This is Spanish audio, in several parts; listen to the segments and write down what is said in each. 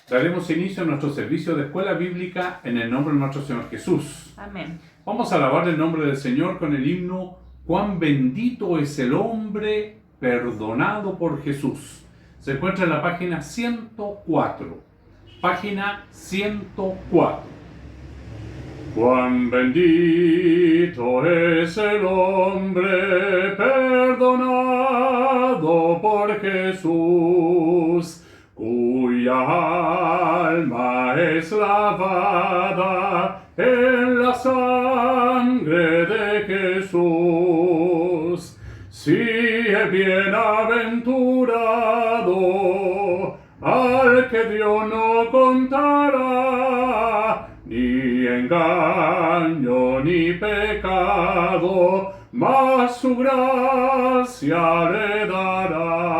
Daremos inicio a nuestro servicio de escuela bíblica en el nombre de nuestro Señor Jesús. Amén. Vamos a alabar el nombre del Señor con el himno "Cuán bendito es el hombre perdonado por Jesús". Se encuentra en la página 104. Página 104. Cuán bendito es el hombre perdonado por Jesús, cuya alma es lavada en la sangre de Jesús. Sí, es bienaventurado al que Dios no contará ni engaño ni pecado, mas su gracia le dará.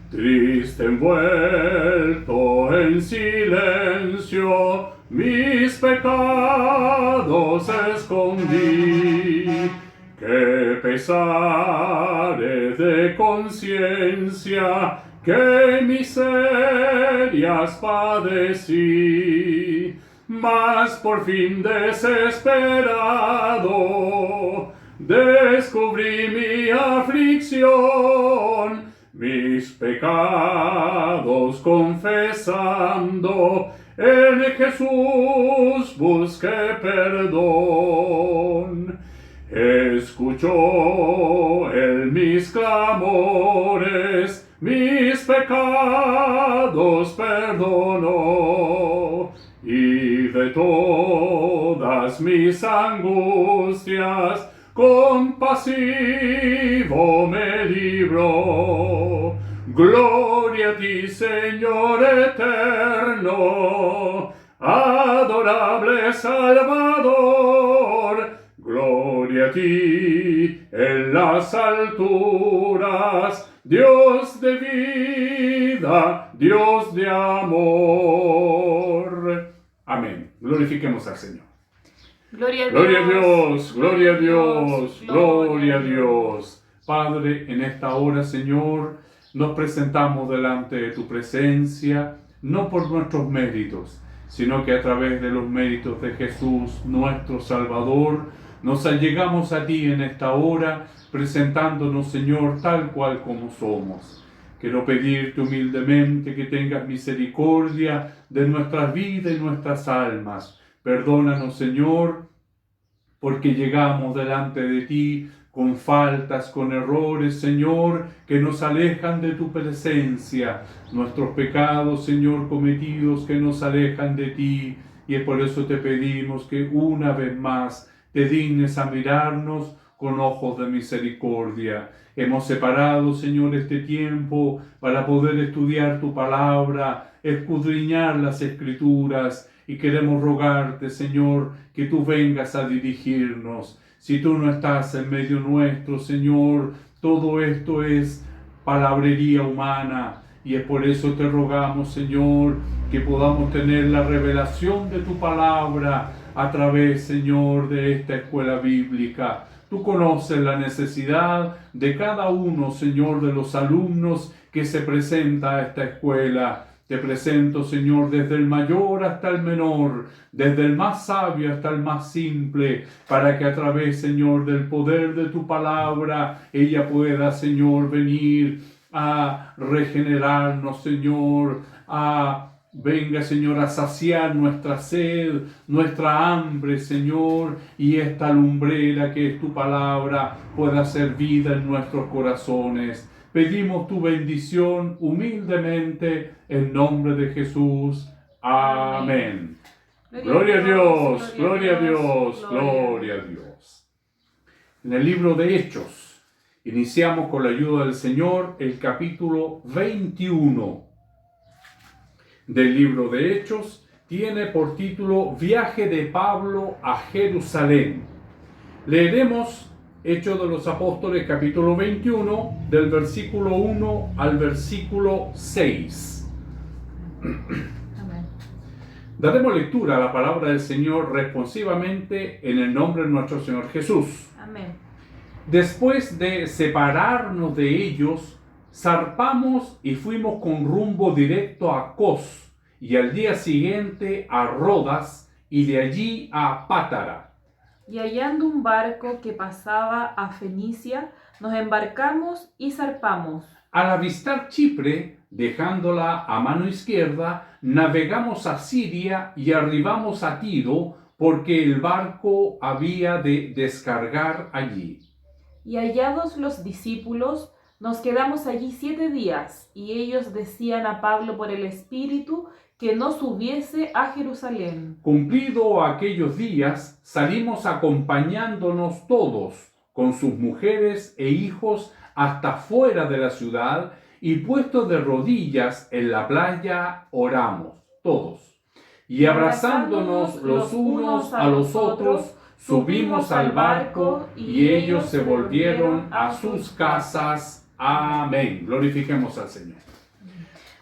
Triste envuelto en silencio, mis pecados escondí. Qué pesares de conciencia, qué miserias padecí, mas por fin desesperado descubrí mi aflicción, mis pecados confesando, en Jesús busqué perdón. Escuchó él mis clamores, mis pecados perdonó, y de todas mis angustias compasivo me libró. Gloria a ti, Señor eterno, adorable Salvador. Gloria a ti en las alturas, Dios de vida, Dios de amor. Amén. Glorifiquemos al Señor. Gloria a Dios. Gloria a Dios, gloria a Dios, gloria a Dios. Padre, en esta hora, Señor, nos presentamos delante de tu presencia, no por nuestros méritos, sino que a través de los méritos de Jesús, nuestro Salvador, nos allegamos a ti en esta hora, presentándonos, Señor, tal cual como somos. Quiero pedirte humildemente que tengas misericordia de nuestras vidas y nuestras almas. Perdónanos, Señor, porque llegamos delante de ti con faltas, con errores, Señor, que nos alejan de tu presencia. Nuestros pecados, Señor, cometidos que nos alejan de ti. Y es por eso te pedimos que una vez más te dignes a mirarnos con ojos de misericordia. Hemos separado, Señor, este tiempo para poder estudiar tu palabra, escudriñar las Escrituras, y queremos rogarte, Señor, que tú vengas a dirigirnos. Si tú no estás en medio nuestro, Señor, todo esto es palabrería humana, y es por eso te rogamos, Señor, que podamos tener la revelación de tu palabra a través, Señor, de esta escuela bíblica. Tú conoces la necesidad de cada uno, Señor, de los alumnos que se presenta a esta escuela. Te presento, Señor, desde el mayor hasta el menor, desde el más sabio hasta el más simple, para que a través, Señor, del poder de tu palabra, ella pueda, Señor, venir a regenerarnos, Señor, venga, Señor, a saciar nuestra sed, nuestra hambre, Señor, y esta lumbrera que es tu palabra pueda hacer vida en nuestros corazones. Pedimos tu bendición humildemente en nombre de Jesús. Amén. Gloria a Dios, gloria a Dios, gloria a Dios. En el libro de Hechos, iniciamos con la ayuda del Señor el capítulo 21 del libro de Hechos. Tiene por título Viaje de Pablo a Jerusalén. Leeremos Hechos de los Apóstoles, capítulo 21, del versículo 1 al versículo 6. Amén. Daremos lectura a la palabra del Señor responsivamente en el nombre de nuestro Señor Jesús. Amén. Después de separarnos de ellos, zarpamos y fuimos con rumbo directo a Cos, y al día siguiente a Rodas, y de allí a Pátara. Y hallando un barco que pasaba a Fenicia, nos embarcamos y zarpamos. Al avistar Chipre, dejándola a mano izquierda, navegamos a Siria y arribamos a Tiro, porque el barco había de descargar allí. Y hallados los discípulos, nos quedamos allí 7 días, y ellos decían a Pablo por el Espíritu que no subiese a Jerusalén. Cumplido aquellos días, salimos acompañándonos todos, con sus mujeres e hijos, hasta fuera de la ciudad, y puestos de rodillas en la playa, oramos, todos. Y abrazándonos los unos a los otros, subimos al barco, y ellos se volvieron a sus casas. Amén. Glorifiquemos al Señor.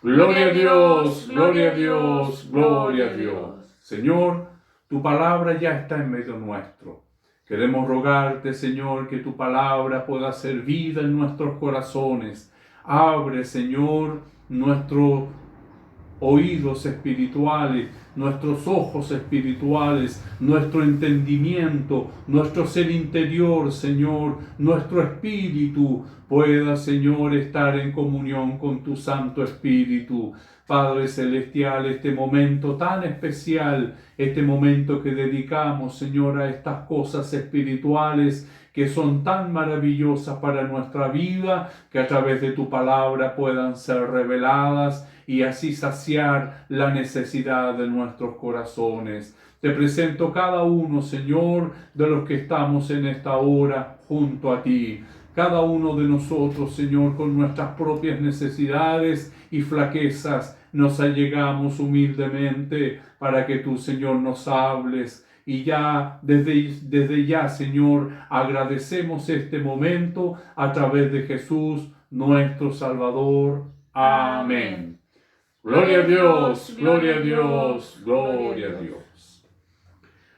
Gloria a Dios, gloria a Dios, gloria a Dios. Señor, tu palabra ya está en medio nuestro. Queremos rogarte, Señor, que tu palabra pueda hacer vida en nuestros corazones. Abre, Señor, nuestros oídos espirituales, nuestros ojos espirituales, nuestro entendimiento, nuestro ser interior, Señor, nuestro espíritu pueda, Señor, estar en comunión con tu Santo Espíritu. Padre Celestial, este momento tan especial, este momento que dedicamos, Señor, a estas cosas espirituales que son tan maravillosas para nuestra vida, que a través de tu palabra puedan ser reveladas y así saciar la necesidad de nuestros corazones. Te presento cada uno, Señor, de los que estamos en esta hora junto a ti. Cada uno de nosotros, Señor, con nuestras propias necesidades y flaquezas, nos allegamos humildemente para que tú, Señor, nos hables. Y ya, desde ya, Señor, agradecemos este momento a través de Jesús, nuestro Salvador. Amén. Gloria a Dios, gloria a Dios, gloria a Dios.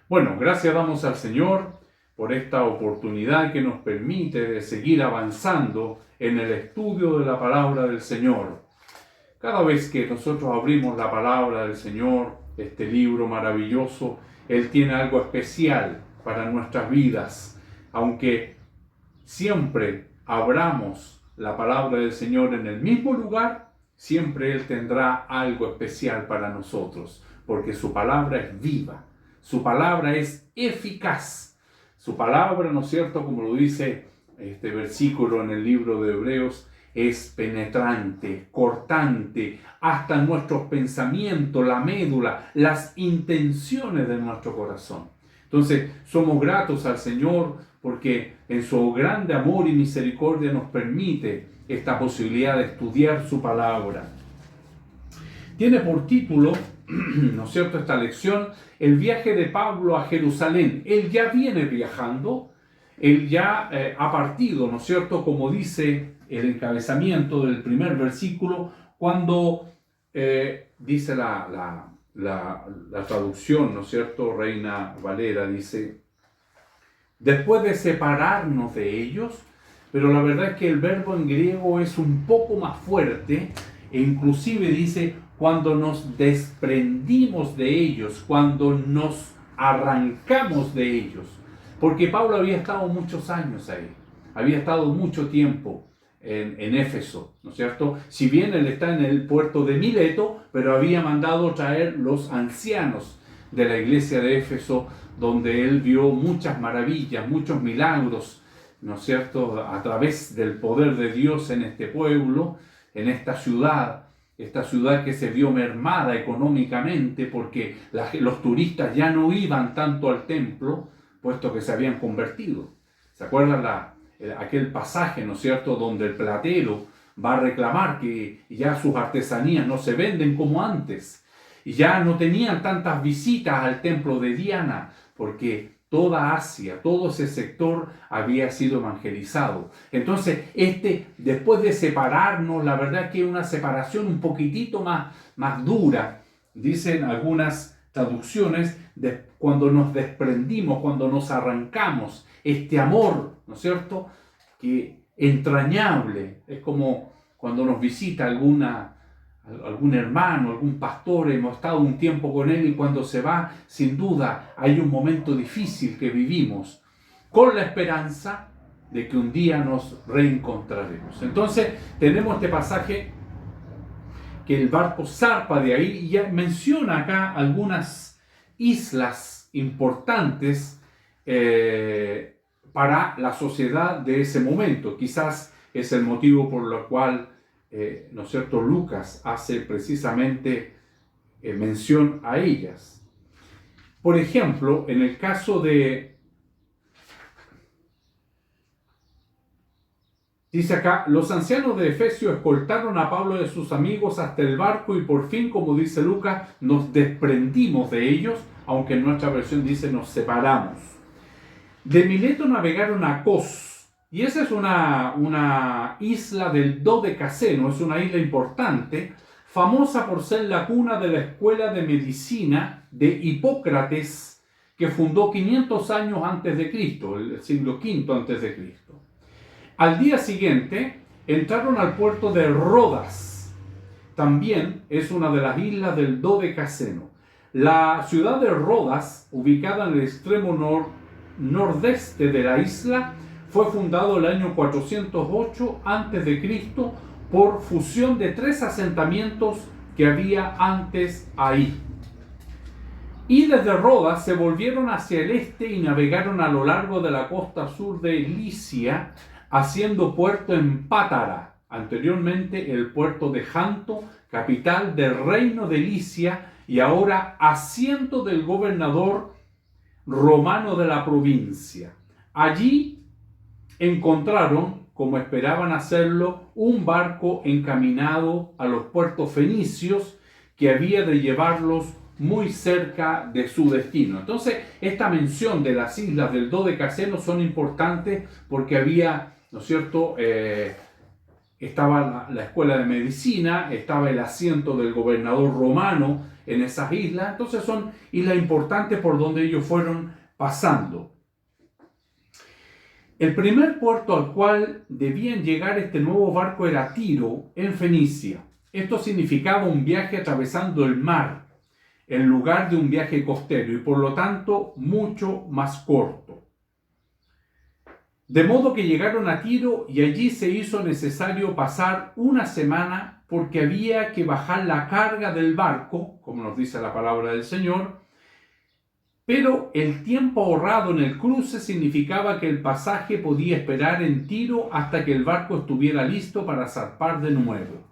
Bueno, gracias damos al Señor por esta oportunidad que nos permite de seguir avanzando en el estudio de la palabra del Señor. Cada vez que nosotros abrimos la palabra del Señor, este libro maravilloso, Él tiene algo especial para nuestras vidas. Aunque siempre abramos la palabra del Señor en el mismo lugar, siempre Él tendrá algo especial para nosotros, porque su palabra es viva, su palabra es eficaz, su palabra, ¿no es cierto?, como lo dice este versículo en el libro de Hebreos, es penetrante, cortante, hasta nuestros pensamientos, la médula, las intenciones de nuestro corazón. Entonces, somos gratos al Señor porque en su grande amor y misericordia nos permite esta posibilidad de estudiar su palabra. Tiene por título, ¿no es cierto?, esta lección, el viaje de Pablo a Jerusalén. Él ya viene viajando, él ya ha partido, ¿no es cierto?, como dice el encabezamiento del primer versículo, cuando dice la traducción, ¿no es cierto?, Reina Valera, dice, después de separarnos de ellos, pero la verdad es que el verbo en griego es un poco más fuerte, e inclusive dice, cuando nos desprendimos de ellos, cuando nos arrancamos de ellos, porque Pablo había estado muchos años ahí, había estado mucho tiempo en Éfeso, ¿no es cierto? Si bien él está en el puerto de Mileto, pero había mandado traer los ancianos de la iglesia de Éfeso, donde él vio muchas maravillas, muchos milagros, ¿no es cierto?, a través del poder de Dios en este pueblo, en esta ciudad que se vio mermada económicamente porque los turistas ya no iban tanto al templo, puesto que se habían convertido. ¿Se acuerdan aquel pasaje, ¿no es cierto?, donde el platero va a reclamar que ya sus artesanías no se venden como antes, y ya no tenían tantas visitas al templo de Diana, porque toda Asia, todo ese sector había sido evangelizado. Entonces, después de separarnos, la verdad que una separación un poquitito más dura, dicen algunas traducciones, cuando nos desprendimos, cuando nos arrancamos, este amor, ¿no es cierto?, que entrañable, es como cuando nos visita algún hermano, algún pastor, hemos estado un tiempo con él y cuando se va, sin duda, hay un momento difícil que vivimos, con la esperanza de que un día nos reencontraremos. Entonces, tenemos este pasaje que el barco zarpa de ahí y ya menciona acá algunas islas importantes para la sociedad de ese momento. Quizás es el motivo por el cual ¿no es cierto?, Lucas hace precisamente mención a ellas. Por ejemplo, en el caso dice acá, los ancianos de Efesio escoltaron a Pablo y a sus amigos hasta el barco y por fin, como dice Lucas, nos desprendimos de ellos, aunque en nuestra versión dice nos separamos. De Mileto navegaron a Cos, y esa es una isla del Dodecaseno, es una isla importante, famosa por ser la cuna de la escuela de medicina de Hipócrates, que fundó 500 años antes de Cristo, el siglo V antes de Cristo. Al día siguiente entraron al puerto de Rodas, también es una de las islas del Dodecaseno. La ciudad de Rodas, ubicada en el extremo nordeste de la isla, fue fundado el año 408 a.C. por fusión de 3 asentamientos que había antes ahí. Y desde Rodas se volvieron hacia el este y navegaron a lo largo de la costa sur de Licia, haciendo puerto en Pátara, anteriormente el puerto de Janto, capital del reino de Licia y ahora asiento del gobernador romano de la provincia. Allí encontraron, como esperaban hacerlo, un barco encaminado a los puertos fenicios que había de llevarlos muy cerca de su destino. Entonces, esta mención de las islas del Dodecaseno son importantes porque había, ¿no es cierto?, estaba la escuela de medicina, estaba el asiento del gobernador romano en esas islas. Entonces son islas importantes por donde ellos fueron pasando. El primer puerto al cual debían llegar este nuevo barco era Tiro, en Fenicia. Esto significaba un viaje atravesando el mar, en lugar de un viaje costero, y por lo tanto mucho más corto. De modo que llegaron a Tiro y allí se hizo necesario pasar una semana porque había que bajar la carga del barco, como nos dice la palabra del Señor. Pero el tiempo ahorrado en el cruce significaba que el pasaje podía esperar en Tiro hasta que el barco estuviera listo para zarpar de nuevo.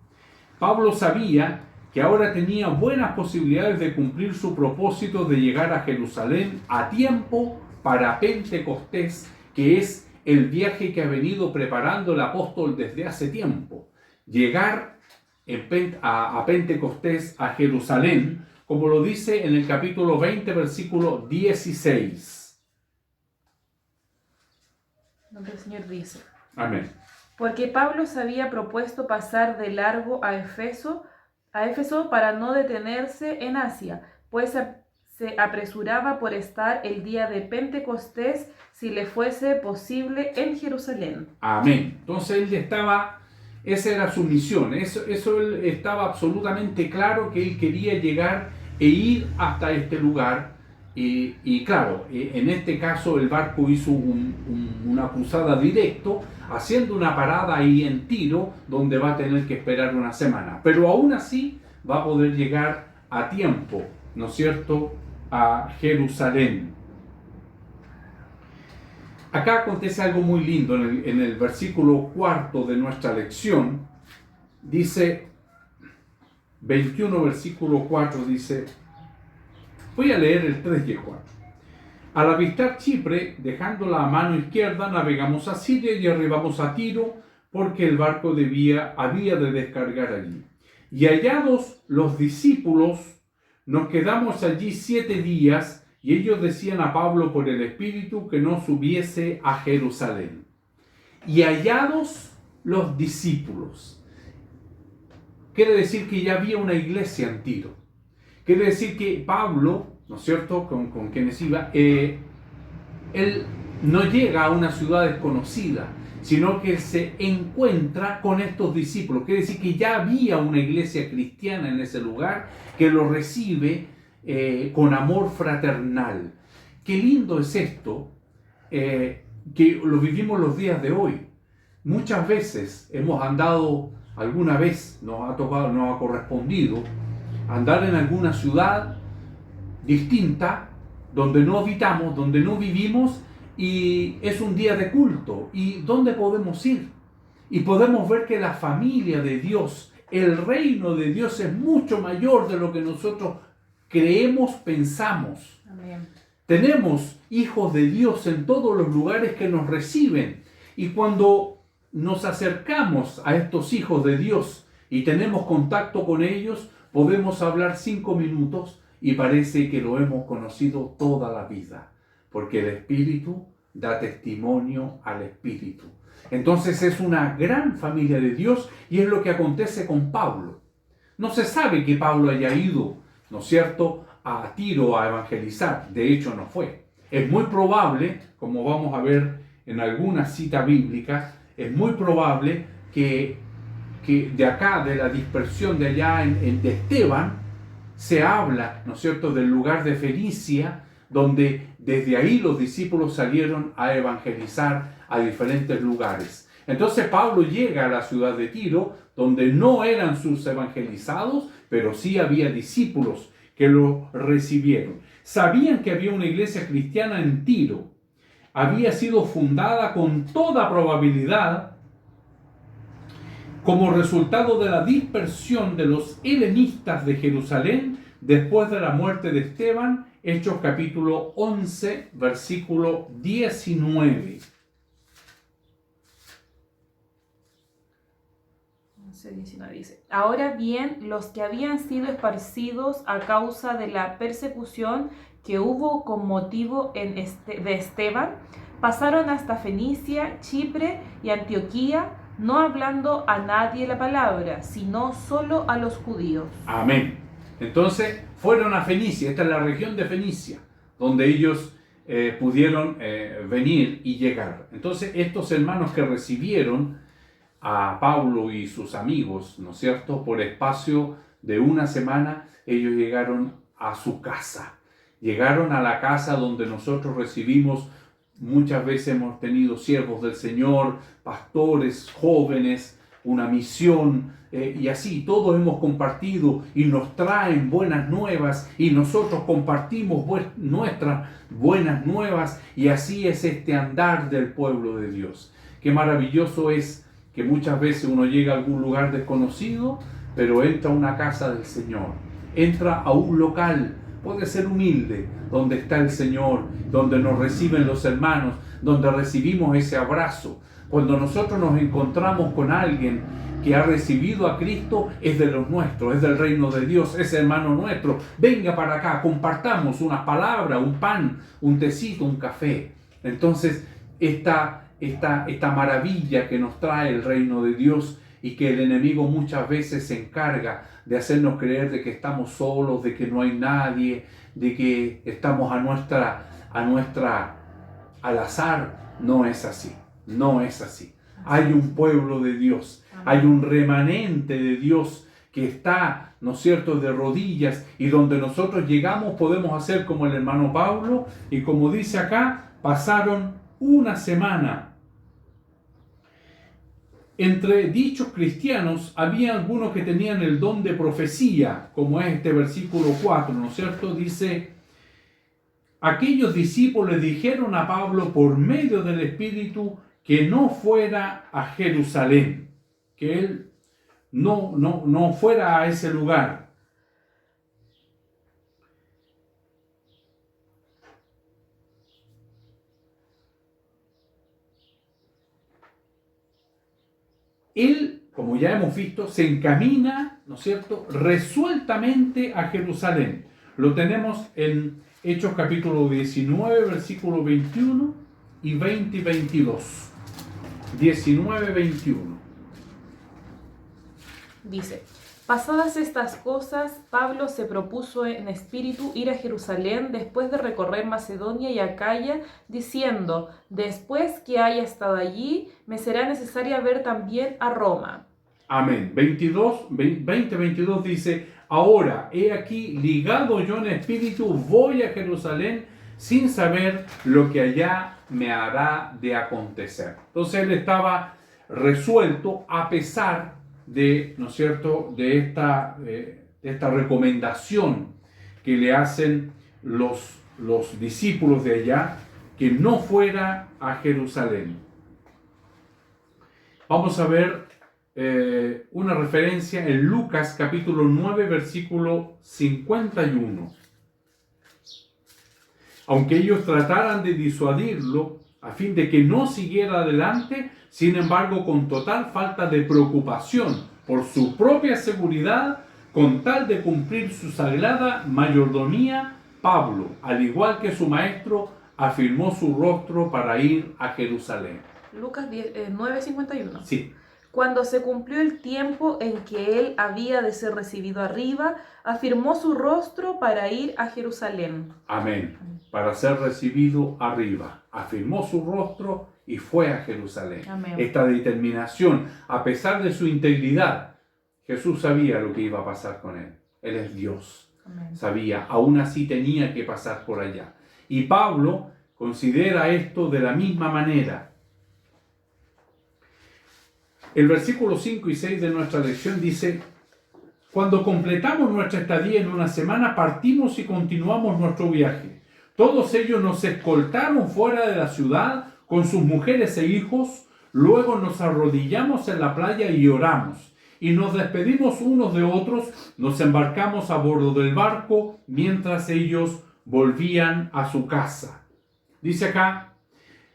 Pablo sabía que ahora tenía buenas posibilidades de cumplir su propósito de llegar a Jerusalén a tiempo para Pentecostés, que es el viaje que ha venido preparando el apóstol desde hace tiempo. Llegar a Pentecostés, a Jerusalén, como lo dice en el capítulo 20, versículo 16. Donde el Señor dice: Amén. Porque Pablo se había propuesto pasar de largo a Éfeso para no detenerse en Asia, pues se apresuraba por estar el día de Pentecostés, si le fuese posible, en Jerusalén. Amén. Entonces él esa era su misión, eso él estaba absolutamente claro que él quería llegar e ir hasta este lugar. Y claro, en este caso el barco hizo una cruzada directo, haciendo una parada ahí en Tiro, donde va a tener que esperar una semana. Pero aún así va a poder llegar a tiempo, ¿no es cierto?, a Jerusalén. Acá acontece algo muy lindo en el versículo 4 de nuestra lección. Dice, 21 versículo 4 dice, voy a leer el 3 y el 4. Al avistar Chipre, dejándola a mano izquierda, navegamos a Siria y arribamos a Tiro, porque el barco había de descargar allí. Y hallados los discípulos, nos quedamos allí 7 días, y ellos decían a Pablo por el Espíritu que no subiese a Jerusalén. Y hallados los discípulos. Quiere decir que ya había una iglesia en Tiro. Quiere decir que Pablo, ¿no es cierto?, con quienes iba, él no llega a una ciudad desconocida, sino que se encuentra con estos discípulos. Quiere decir que ya había una iglesia cristiana en ese lugar que lo recibe con amor fraternal. Qué lindo es esto, que lo vivimos los días de hoy. Muchas veces hemos andado, alguna vez nos ha tocado, nos ha correspondido andar en alguna ciudad distinta, donde no habitamos, donde no vivimos, y es un día de culto. ¿Y dónde podemos ir? Y podemos ver que la familia de Dios, el reino de Dios es mucho mayor de lo que nosotros creemos, pensamos. Amén. Tenemos hijos de Dios en todos los lugares que nos reciben. Y cuando nos acercamos a estos hijos de Dios y tenemos contacto con ellos, podemos hablar 5 minutos y parece que lo hemos conocido toda la vida, porque el Espíritu da testimonio al Espíritu. Entonces es una gran familia de Dios, y es lo que acontece con Pablo. No se sabe que Pablo haya ido, ¿no es cierto?, a Tiro a evangelizar. De hecho, no fue. Es muy probable, como vamos a ver en alguna cita bíblica, es muy probable que de acá, de la dispersión de allá de Esteban, se habla, ¿no es cierto?, del lugar de Fenicia, donde desde ahí los discípulos salieron a evangelizar a diferentes lugares. Entonces Pablo llega a la ciudad de Tiro, donde no eran sus evangelizados, pero sí había discípulos que lo recibieron. Sabían que había una iglesia cristiana en Tiro. Había sido fundada con toda probabilidad como resultado de la dispersión de los helenistas de Jerusalén después de la muerte de Esteban. Hechos capítulo 11, versículo 19. 19 dice: Ahora bien, los que habían sido esparcidos a causa de la persecución que hubo con motivo de Esteban, pasaron hasta Fenicia, Chipre y Antioquía, no hablando a nadie la palabra, sino solo a los judíos. Amén. Entonces fueron a Fenicia, esta es la región de Fenicia, donde ellos pudieron venir y llegar. Entonces estos hermanos que recibieron a Pablo y sus amigos, ¿no es cierto?, por espacio de una semana, ellos llegaron a su casa. Llegaron a la casa donde nosotros recibimos. Muchas veces hemos tenido siervos del Señor, pastores, jóvenes, una misión, y así todos hemos compartido y nos traen buenas nuevas y nosotros compartimos nuestras buenas nuevas, y así es este andar del pueblo de Dios. Qué maravilloso es que muchas veces uno llega a algún lugar desconocido, pero entra a una casa del Señor, entra a un local, puede ser humilde, donde está el Señor, donde nos reciben los hermanos, donde recibimos ese abrazo. Cuando nosotros nos encontramos con alguien que ha recibido a Cristo, es de los nuestros, es del reino de Dios, es hermano nuestro. Venga para acá, compartamos unas palabras, un pan, un tecito, un café. Entonces, esta maravilla que nos trae el reino de Dios, y que el enemigo muchas veces se encarga de hacernos creer de que estamos solos, de que no hay nadie, de que estamos al azar. No es así, no es así. Hay un pueblo de Dios, hay un remanente de Dios que está, ¿no es cierto?, de rodillas, y donde nosotros llegamos podemos hacer como el hermano Pablo, y como dice acá, pasaron una semana. Entre dichos cristianos había algunos que tenían el don de profecía, como es este versículo 4, ¿no es cierto? Dice: aquellos discípulos le dijeron a Pablo por medio del Espíritu que no fuera a Jerusalén, que él no fuera a ese lugar. Él, como ya hemos visto, se encamina, ¿no es cierto?, resueltamente a Jerusalén. Lo tenemos en Hechos capítulo 19, versículo 21 y 20 y 22. 19, 21. Dice: Pasadas estas cosas, Pablo se propuso en espíritu ir a Jerusalén después de recorrer Macedonia y Acaya, diciendo: después que haya estado allí, me será necesario ver también a Roma. Amén. 22 dice: ahora, he aquí, ligado yo en espíritu, voy a Jerusalén sin saber lo que allá me hará de acontecer. Entonces él estaba resuelto a pesar de, ¿no es cierto?, de esta recomendación que le hacen los discípulos de allá, que no fuera a Jerusalén. Vamos a ver una referencia en Lucas capítulo 9 versículo 51. Aunque ellos trataran de disuadirlo a fin de que no siguiera adelante, sin embargo, con total falta de preocupación por su propia seguridad, con tal de cumplir su sagrada mayordomía, Pablo, al igual que su maestro, afirmó su rostro para ir a Jerusalén. Lucas 9:51. Sí. Cuando se cumplió el tiempo en que él había de ser recibido arriba, afirmó su rostro para ir a Jerusalén. Amén. Para ser recibido arriba. Afirmó su rostro y fue a Jerusalén. Amén. Esta determinación, a pesar de su integridad, Jesús sabía lo que iba a pasar con él. Él es Dios. Amén. Sabía, aún así tenía que pasar por allá. Y Pablo considera esto de la misma manera. El versículo 5 y 6 de nuestra lección dice: cuando completamos nuestra estadía en una semana, partimos y continuamos nuestro viaje. Todos ellos nos escoltaron fuera de la ciudad con sus mujeres e hijos. Luego nos arrodillamos en la playa y oramos. Y nos despedimos unos de otros, nos embarcamos a bordo del barco mientras ellos volvían a su casa. Dice acá,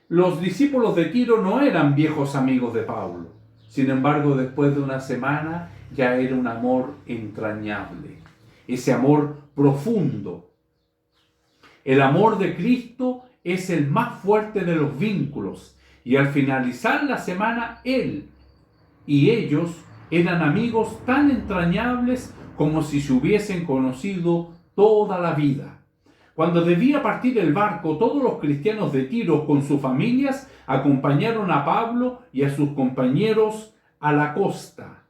los discípulos de Tiro no eran viejos amigos de Pablo. Sin embargo, después de una semana ya era un amor entrañable, ese amor profundo. El amor de Cristo es el más fuerte de los vínculos, y al finalizar la semana, él y ellos eran amigos tan entrañables como si se hubiesen conocido toda la vida. Cuando debía partir el barco, todos los cristianos de Tiro con sus familias acompañaron a Pablo y a sus compañeros a la costa.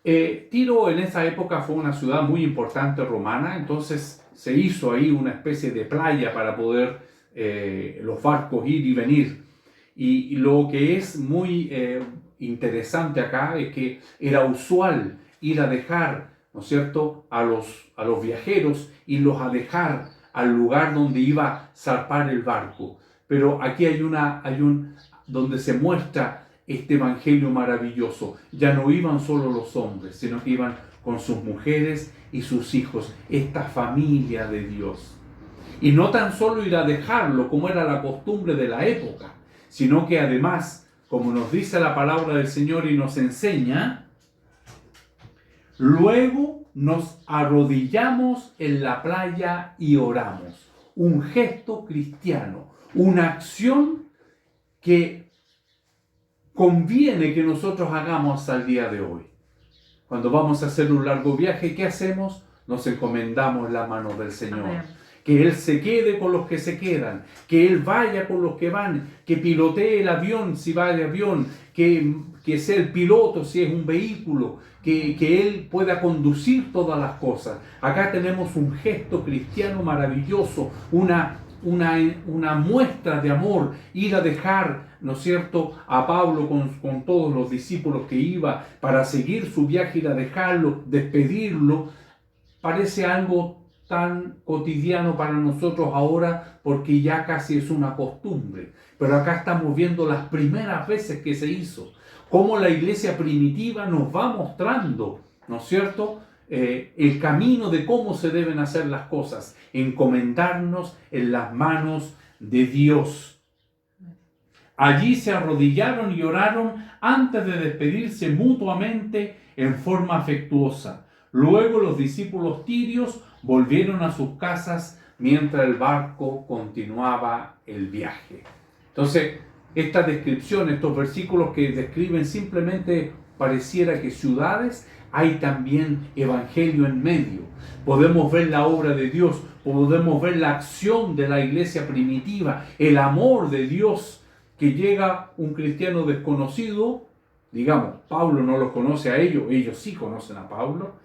Tiro en esa época fue una ciudad muy importante romana, entonces se hizo ahí una especie de playa para poder los barcos ir y venir. Y lo que es muy interesante acá es que era usual ir a dejar, ¿no es cierto?, a los viajeros, irlos a dejar al lugar donde iba a zarpar el barco. Pero aquí hay donde se muestra este evangelio maravilloso. Ya no iban solo los hombres, sino que iban con sus mujeres y sus hijos, esta familia de Dios. Y no tan solo ir a dejarlo como era la costumbre de la época, sino que además, como nos dice la palabra del Señor y nos enseña, luego nos arrodillamos en la playa y oramos. Un gesto cristiano, una acción que conviene que nosotros hagamos al día de hoy. Cuando vamos a hacer un largo viaje, ¿qué hacemos? Nos encomendamos la mano del Señor. Amén. Que Él se quede con los que se quedan, que Él vaya con los que van, que pilotee el avión si va de avión, que sea el piloto si es un vehículo, que Él pueda conducir todas las cosas. Acá tenemos un gesto cristiano maravilloso, una muestra de amor, ir a dejar, ¿no es cierto?, a Pablo con todos los discípulos que iba para seguir su viaje, ir a dejarlo, despedirlo. Parece algo tan cotidiano para nosotros ahora porque ya casi es una costumbre. Pero acá estamos viendo las primeras veces que se hizo, cómo la iglesia primitiva nos va mostrando, ¿no es cierto?, el camino de cómo se deben hacer las cosas, encomendarnos en las manos de Dios. Allí se arrodillaron y oraron antes de despedirse mutuamente en forma afectuosa. Luego los discípulos tirios volvieron a sus casas mientras el barco continuaba el viaje. Entonces, esta descripción, estos versículos que describen simplemente pareciera que ciudades, hay también evangelio en medio. Podemos ver la obra de Dios, podemos ver la acción de la iglesia primitiva, el amor de Dios, que llega un cristiano desconocido, digamos, Pablo no los conoce a ellos sí conocen a Pablo,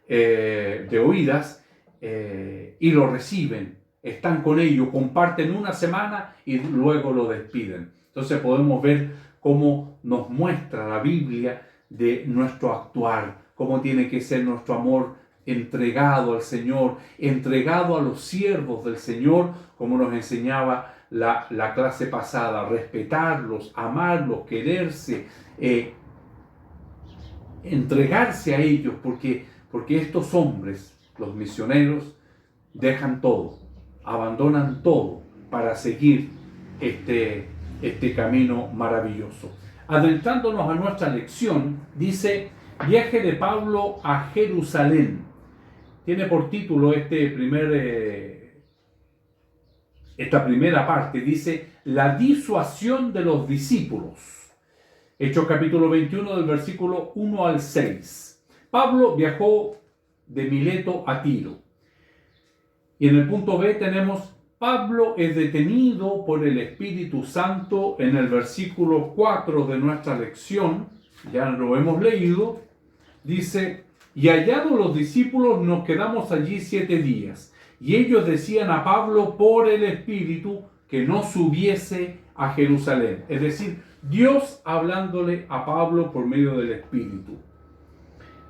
de oídas, y lo reciben, están con ellos, comparten una semana y luego lo despiden. Entonces podemos ver cómo nos muestra la Biblia de nuestro actuar, cómo tiene que ser nuestro amor entregado al Señor, entregado a los siervos del Señor, como nos enseñaba la clase pasada, respetarlos, amarlos, quererse, entregarse a ellos, porque estos hombres, los misioneros, dejan todo, abandonan todo para seguir este camino maravilloso. Adentrándonos a nuestra lección, dice: viaje de Pablo a Jerusalén. Tiene por título esta primera parte, dice: la disuasión de los discípulos. Hechos capítulo 21 del versículo 1 al 6. Pablo viajó de Mileto a Tiro. Y en el punto B tenemos: Pablo es detenido por el Espíritu Santo. En el versículo 4 de nuestra lección, ya lo hemos leído, dice: y hallados los discípulos nos quedamos allí 7 días. Y ellos decían a Pablo por el Espíritu que no subiese a Jerusalén. Es decir, Dios hablándole a Pablo por medio del Espíritu.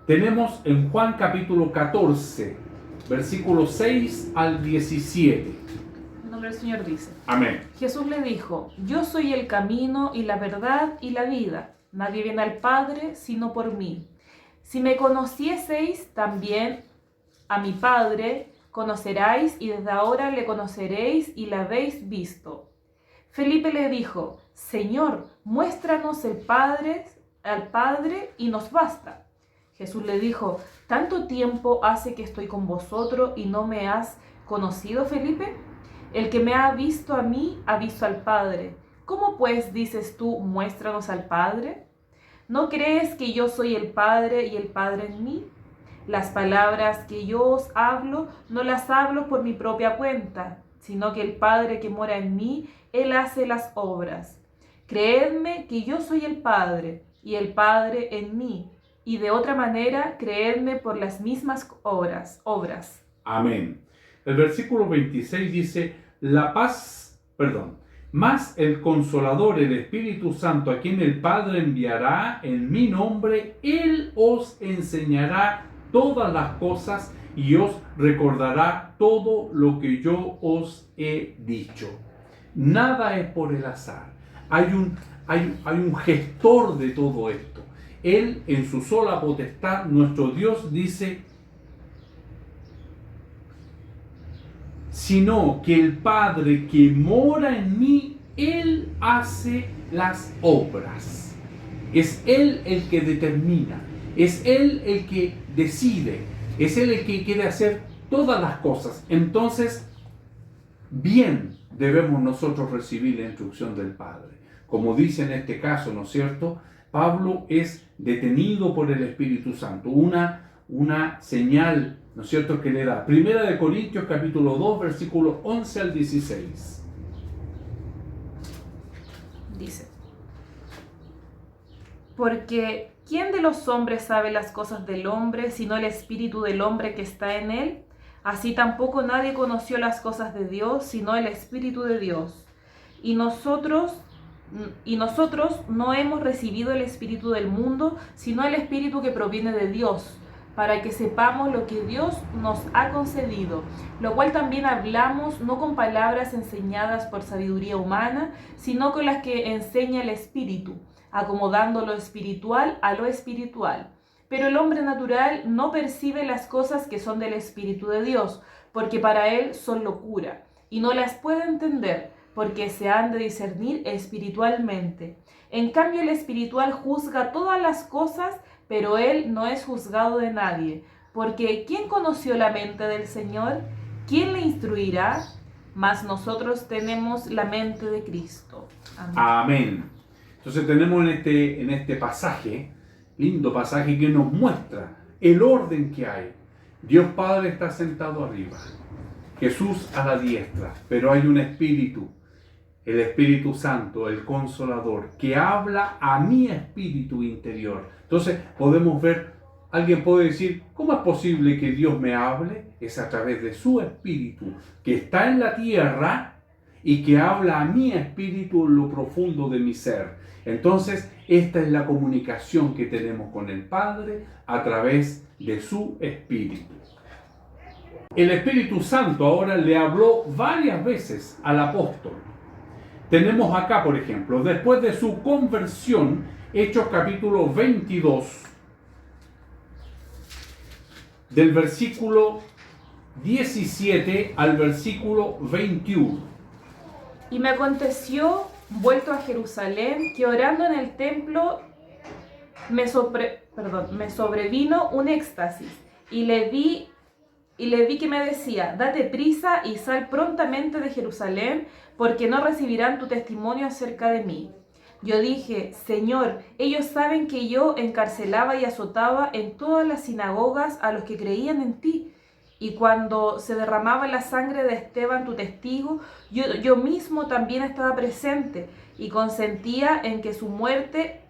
Tenemos en Juan capítulo 14, versículos 6 al 17. En nombre del Señor dice: Amén. Jesús le dijo: yo soy el camino y la verdad y la vida. Nadie viene al Padre sino por mí. Si me conocieseis, también a mi Padre conoceráis, y desde ahora le conoceréis y la habéis visto. Felipe le dijo: Señor, muéstranos al Padre y nos basta. Jesús le dijo: ¿tanto tiempo hace que estoy con vosotros y no me has conocido, Felipe? El que me ha visto a mí, ha visto al Padre. ¿Cómo pues dices tú, muéstranos al Padre? ¿No crees que yo soy el Padre y el Padre en mí? Las palabras que yo os hablo, no las hablo por mi propia cuenta, sino que el Padre que mora en mí, Él hace las obras. Creedme que yo soy el Padre y el Padre en mí, y de otra manera, creedme por las mismas obras. Amén. El versículo 26 dice: mas el Consolador, el Espíritu Santo, a quien el Padre enviará en mi nombre, Él os enseñará todas las cosas y os recordará todo lo que yo os he dicho. Nada es por el azar. Hay un gestor de todo esto. Él, en su sola potestad, nuestro Dios, dice: sino que el Padre que mora en mí, Él hace las obras. Es Él el que determina, es Él el que decide, es Él el que quiere hacer todas las cosas. Entonces, bien debemos nosotros recibir la instrucción del Padre. Como dice en este caso, ¿no es cierto? Pablo es detenido por el Espíritu Santo. Una señal, ¿no es cierto?, que le da. Primera de Corintios capítulo 2, versículos 11 al 16. Dice: porque ¿quién de los hombres sabe las cosas del hombre, sino el espíritu del hombre que está en él? Así tampoco nadie conoció las cosas de Dios, sino el Espíritu de Dios. Y nosotros no hemos recibido el espíritu del mundo, sino el Espíritu que proviene de Dios, para que sepamos lo que Dios nos ha concedido, lo cual también hablamos, no con palabras enseñadas por sabiduría humana, sino con las que enseña el Espíritu, acomodando lo espiritual a lo espiritual. Pero el hombre natural no percibe las cosas que son del Espíritu de Dios, porque para él son locura, y no las puede entender, porque se han de discernir espiritualmente. En cambio, el espiritual juzga todas las cosas, pero él no es juzgado de nadie, porque ¿quién conoció la mente del Señor? ¿Quién le instruirá? Mas nosotros tenemos la mente de Cristo. Amén. Amén. Entonces tenemos en este pasaje, lindo pasaje, que nos muestra el orden que hay. Dios Padre está sentado arriba, Jesús a la diestra, pero hay un Espíritu, el Espíritu Santo, el Consolador, que habla a mi espíritu interior. Entonces podemos ver, alguien puede decir, ¿cómo es posible que Dios me hable? Es a través de su Espíritu, que está en la tierra y que habla a mi espíritu en lo profundo de mi ser. Entonces, esta es la comunicación que tenemos con el Padre a través de su Espíritu. El Espíritu Santo ahora le habló varias veces al apóstol. Tenemos acá, por ejemplo, después de su conversión, Hechos capítulo 22, del versículo 17 al versículo 21. Y me aconteció, vuelto a Jerusalén, que orando en el templo me sobrevino un éxtasis, y le vi que me decía, date prisa y sal prontamente de Jerusalén, porque no recibirán tu testimonio acerca de mí. Yo dije, Señor, ellos saben que yo encarcelaba y azotaba en todas las sinagogas a los que creían en ti. Y cuando se derramaba la sangre de Esteban, tu testigo, yo mismo también estaba presente y consentía en su muerte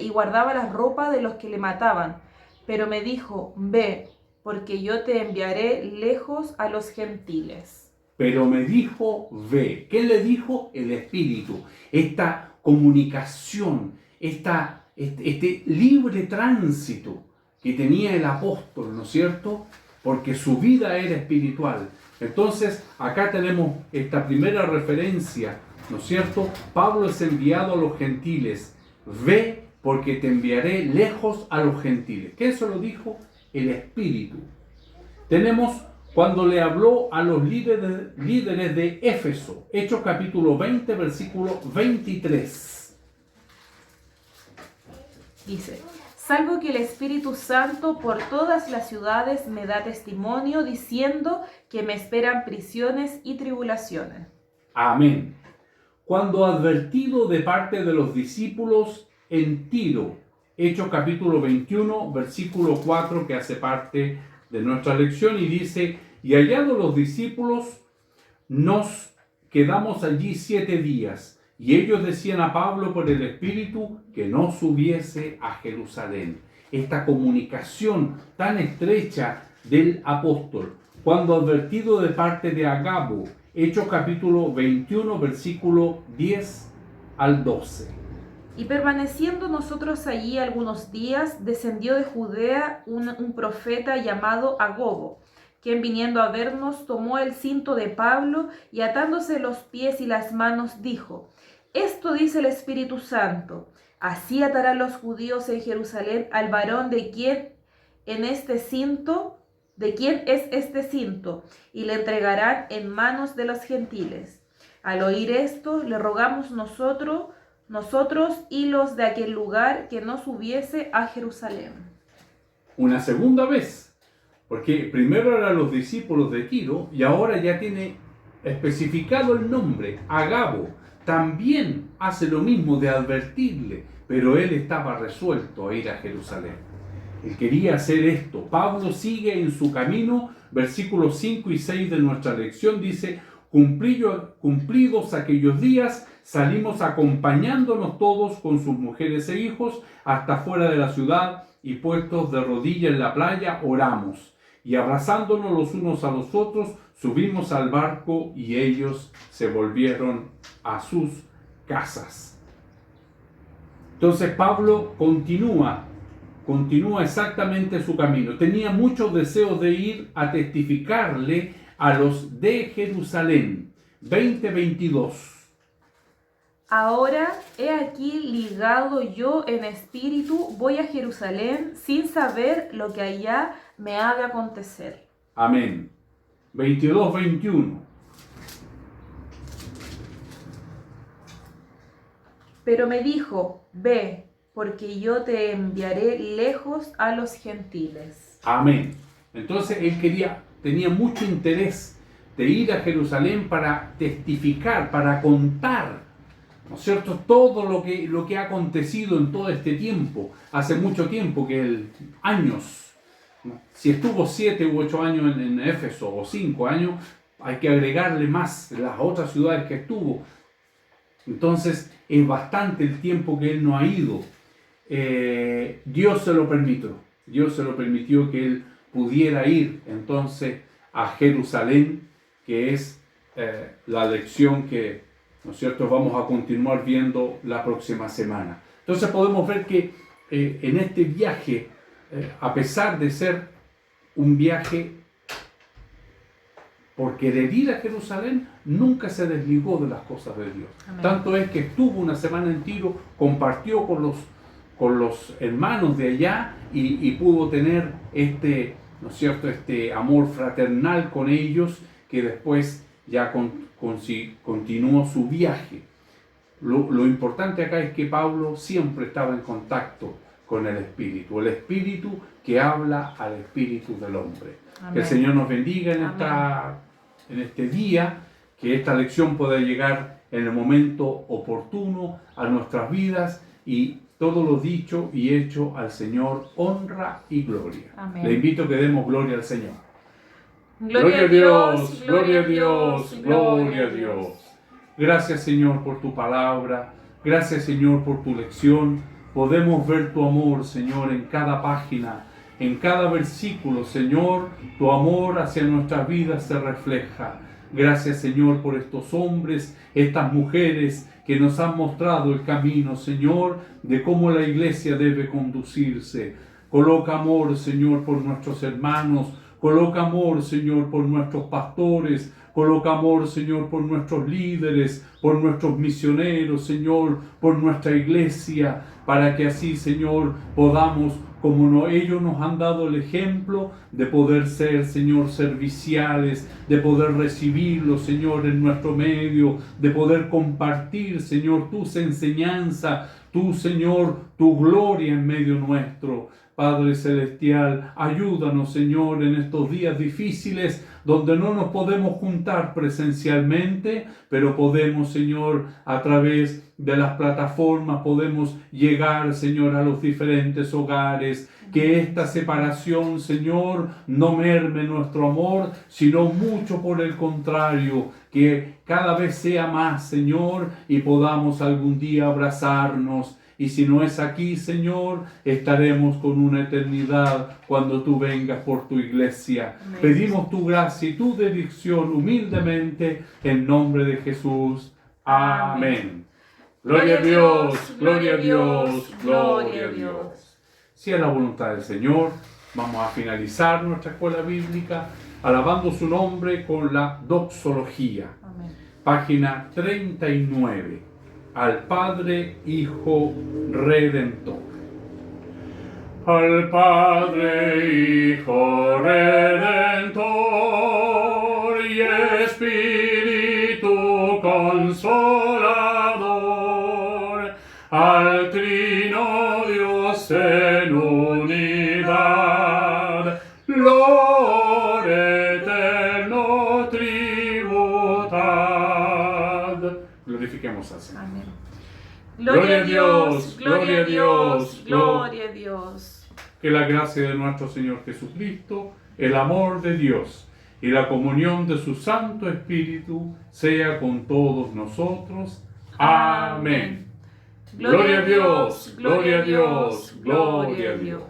y guardaba las ropas de los que le mataban. Pero me dijo, ve, porque yo te enviaré lejos a los gentiles. Pero me dijo, ve. ¿Qué le dijo? El Espíritu. Esta comunicación, este libre tránsito que tenía el apóstol, ¿no es cierto? Porque su vida era espiritual. Entonces, acá tenemos esta primera referencia, ¿no es cierto? Pablo es enviado a los gentiles. Ve, porque te enviaré lejos a los gentiles. ¿Qué eso lo dijo? El Espíritu. Tenemos cuando le habló a los líderes de Éfeso, Hechos capítulo 20, versículo 23. Dice, salvo que el Espíritu Santo por todas las ciudades me da testimonio, diciendo que me esperan prisiones y tribulaciones. Amén. Cuando advertido de parte de los discípulos en Tiro, Hechos capítulo 21, versículo 4, que hace parte de nuestra lección, y dice, y hallados los discípulos, nos quedamos allí 7 días, y ellos decían a Pablo por el Espíritu que no subiese a Jerusalén. Esta comunicación tan estrecha del apóstol, cuando advertido de parte de Agabo, Hechos capítulo 21, versículo 10 al 12. Y permaneciendo nosotros allí algunos días, descendió de Judea un profeta llamado Agobo, quien viniendo a vernos tomó el cinto de Pablo y atándose los pies y las manos dijo, esto dice el Espíritu Santo, así atarán los judíos en Jerusalén al varón de quien es este cinto, y le entregarán en manos de los gentiles. Al oír esto, le rogamos nosotros y los de aquel lugar que no subiese a Jerusalén. Una segunda vez, porque primero eran los discípulos de Tiro y ahora ya tiene especificado el nombre, Agabo. También hace lo mismo de advertirle, pero él estaba resuelto a ir a Jerusalén. Él quería hacer esto. Pablo sigue en su camino, versículos 5 y 6 de nuestra lección, dice, cumplidos aquellos días, salimos acompañándonos todos con sus mujeres e hijos hasta fuera de la ciudad y puestos de rodillas en la playa oramos. Y abrazándonos los unos a los otros, subimos al barco y ellos se volvieron a sus casas. Entonces Pablo continúa exactamente su camino. Tenía muchos deseos de ir a testificarle a los de Jerusalén. 20:22. Ahora, he aquí ligado yo en espíritu, voy a Jerusalén sin saber lo que allá me ha de acontecer. Amén. 22:21. Pero me dijo, ve, porque yo te enviaré lejos a los gentiles. Amén. Entonces él tenía mucho interés de ir a Jerusalén para testificar, para contar ¿no es cierto?, todo lo que ha acontecido en todo este tiempo, hace mucho tiempo, años, ¿no? Si estuvo 7 u 8 años en Éfeso, o 5 años, hay que agregarle más las otras ciudades que estuvo. Entonces es bastante el tiempo que él no ha ido. Dios se lo permitió que él pudiera ir entonces a Jerusalén, que es la lección que, ¿no es cierto?, vamos a continuar viendo la próxima semana. Entonces podemos ver que en este viaje, a pesar de ser un viaje por querer ir a Jerusalén, nunca se desligó de las cosas de Dios. Amén. Tanto es que estuvo una semana en Tiro, compartió con los hermanos de allá y pudo tener ¿no es cierto?, este amor fraternal con ellos, que después ya continuó su viaje. Lo importante acá es que Pablo siempre estaba en contacto con el Espíritu que habla al espíritu del hombre. Amén. Que el Señor nos bendiga en este día, que esta lección pueda llegar en el momento oportuno a nuestras vidas, y todo lo dicho y hecho al Señor honra y gloria. Amén. Le invito a que demos gloria al Señor. Gloria a Dios, gloria a Dios, gloria a Dios. Gracias, Señor, por tu palabra. Gracias, Señor, por tu lección. Podemos ver tu amor, Señor, en cada página, en cada versículo. Señor, tu amor hacia nuestras vidas se refleja. Gracias, Señor, por estos hombres, estas mujeres que nos han mostrado el camino, Señor, de cómo la iglesia debe conducirse. Coloca amor, Señor, por nuestros hermanos. Coloca amor, Señor, por nuestros pastores. Coloca amor, Señor, por nuestros líderes, por nuestros misioneros, Señor, por nuestra iglesia, para que así, Señor, podamos, como ellos nos han dado el ejemplo, de poder ser, Señor, serviciales, de poder recibirlos, Señor, en nuestro medio, de poder compartir, Señor, tus enseñanzas, tu, Señor, tu gloria en medio nuestro. Padre Celestial, ayúdanos, Señor, en estos días difíciles donde no nos podemos juntar presencialmente, pero podemos, Señor, a través de las plataformas, podemos llegar, Señor, a los diferentes hogares. Que esta separación, Señor, no merme nuestro amor, sino mucho por el contrario, que cada vez sea más, Señor, y podamos algún día abrazarnos. Y si no es aquí, Señor, estaremos con una eternidad cuando tú vengas por tu iglesia. Amén. Pedimos tu gracia y tu dirección humildemente en nombre de Jesús. Amén. Gloria a Dios, gloria a Dios, gloria a Dios. Si es la voluntad del Señor, vamos a finalizar nuestra escuela bíblica alabando su nombre con la doxología. Amén. Página 39. Al Padre, Hijo, Redentor. Al Padre, Hijo, Redentor y Espíritu Consolador, al Trino Dios en unidad, gloria eterno tributad. Glorifiquemos al Señor. Amén. Gloria a Dios, gloria a Dios, gloria a Dios. Que la gracia de nuestro Señor Jesucristo, el amor de Dios y la comunión de su Santo Espíritu sea con todos nosotros. Amén. Gloria a Dios, gloria a Dios, gloria a Dios.